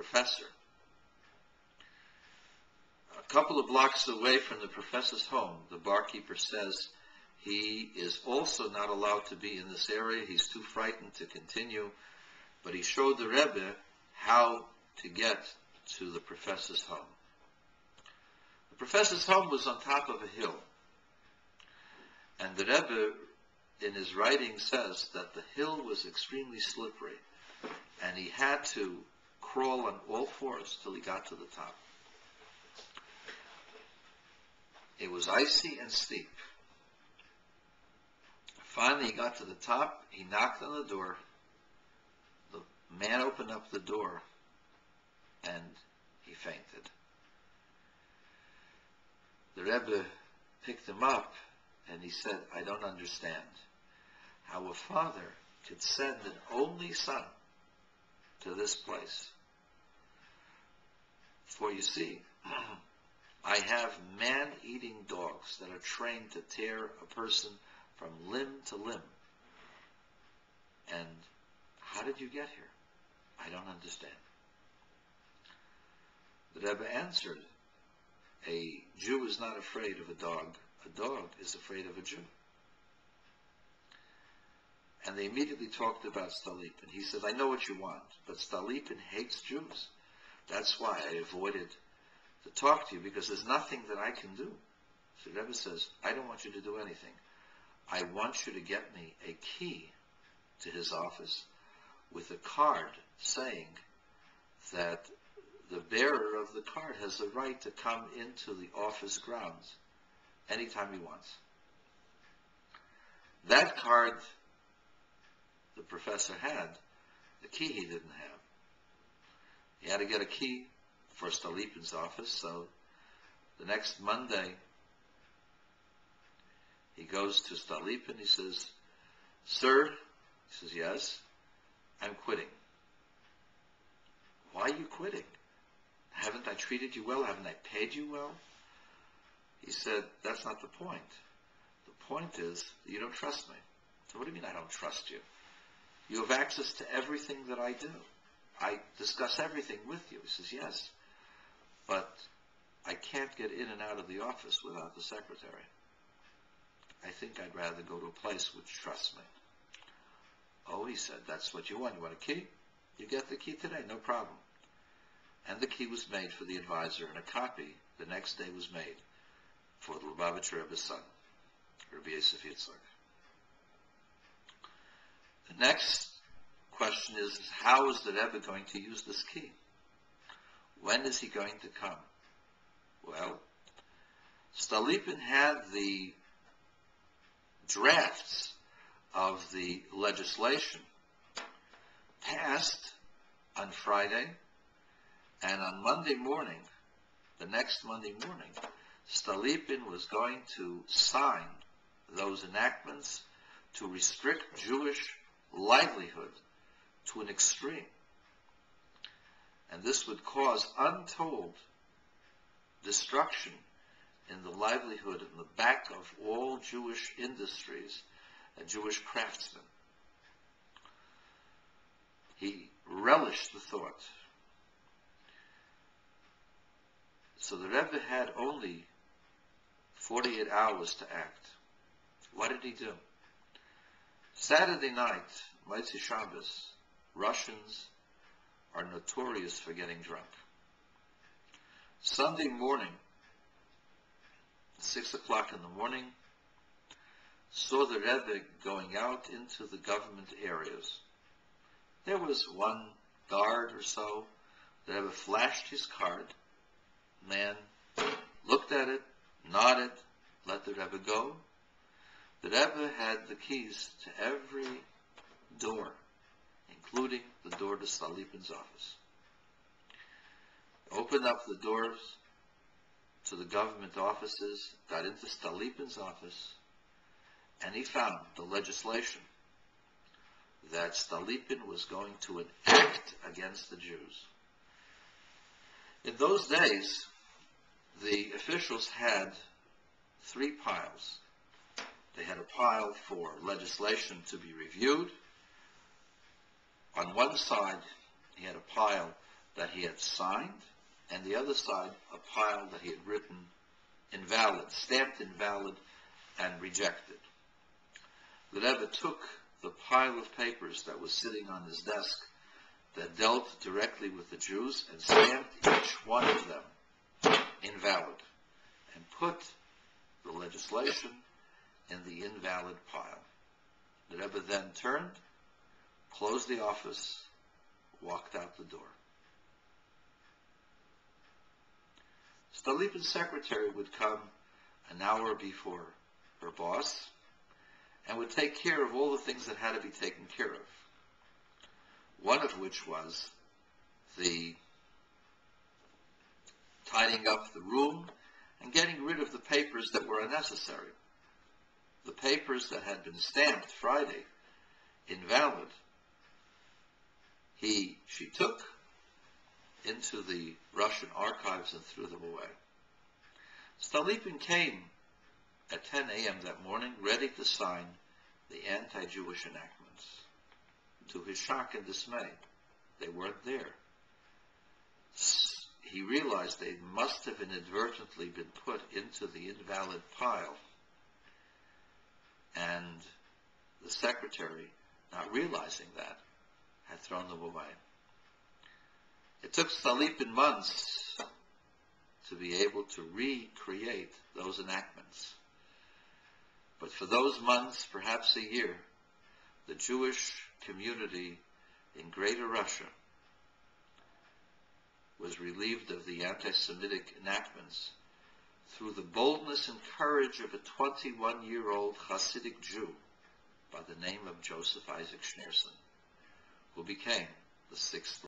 professor. A couple of blocks away from the professor's home, the barkeeper says he is also not allowed to be in this area. He's too frightened to continue. But he showed the Rebbe how to get to the professor's home. The professor's home was on top of a hill. And the Rebbe, in his writing, says that the hill was extremely slippery. And he had to crawl on all fours till he got to the top. It was icy and steep. Finally, he got to the top. He knocked on the door. The man opened up the door, and he fainted. The Rebbe picked him up, and he said, I don't understand how a father could send an only son to this place. For you see, I have man-eating dogs that are trained to tear a person from limb to limb. And how did you get here? I don't understand. The Rebbe answered, a Jew is not afraid of a dog. A dog is afraid of a Jew. And they immediately talked about Stolypin. He said, I know what you want, but Stolypin hates Jews. That's why I avoided to talk to you, because there's nothing that I can do. So the Rebbe says, I don't want you to do anything. I want you to get me a key to his office with a card saying that the bearer of the card has the right to come into the office grounds anytime he wants. That card the professor had, the key he didn't have. He had to get a key for Stolypin's office, so the next Monday he goes to Stolypin. He says, Sir, he says, yes, I'm quitting. Why are you quitting? Haven't I treated you well? Haven't I paid you well? He said, that's not the point. The point is that you don't trust me. So what do you mean I don't trust you? You have access to everything that I do. I discuss everything with you. He says, yes, but I can't get in and out of the office without the secretary. I think I'd rather go to a place which trusts me. Oh, he said, that's what you want. You want a key? You get the key today, no problem. And the key was made for the advisor, and a copy the next day was made for the Lubavitcher Rebbe's son, Rabbi Yosef Yitzchak. The next question is how is the Rebbe going to use this key? When is he going to come? Well, Stolypin had the drafts of the legislation passed on Friday, and on Monday morning, the next Monday morning, Stolypin was going to sign those enactments to restrict Jewish livelihood to an extreme. And this would cause untold destruction in the livelihood in the back of all Jewish industries and Jewish craftsmen. He relished the thought. So the Rebbe had only 48 hours to act. What did he do? Saturday night, Motzei Shabbos, Russians are notorious for getting drunk. Sunday morning, 6 o'clock in the morning, saw the Rebbe going out into the government areas. There was one guard or so. The Rebbe flashed his card. Man looked at it, nodded, let the Rebbe go. The Rebbe had the keys to every door, including the door to Stolypin's office. Opened up the doors to the government offices, got into Stolypin's office, and he found the legislation that Stolypin was going to enact against the Jews. In those days, the officials had three piles. They had a pile for legislation to be reviewed. On one side, he had a pile that he had signed, and the other side a pile that he had written invalid, stamped invalid, and rejected. The Rebbe took the pile of papers that was sitting on his desk that dealt directly with the Jews and stamped each one of them invalid and put the legislation in the invalid pile. The Rebbe then turned, closed the office, walked out the door. Stalipin's secretary would come an hour before her boss and would take care of all the things that had to be taken care of. One of which was the tidying up the room and getting rid of the papers that were unnecessary. The papers that had been stamped Friday invalid, she took into the Russian archives and threw them away. Stalipin came at 10 a.m. that morning, ready to sign the anti-Jewish enactments. To his shock and dismay, they weren't there. He realized they must have inadvertently been put into the invalid pile, and the secretary, not realizing that, had thrown them away. It took Stalipin months to be able to recreate those enactments. But for those months, perhaps a year, the Jewish community in Greater Russia was relieved of the anti-Semitic enactments through the boldness and courage of a 21-year-old Hasidic Jew by the name of Joseph Isaac Schneerson, who became the sixth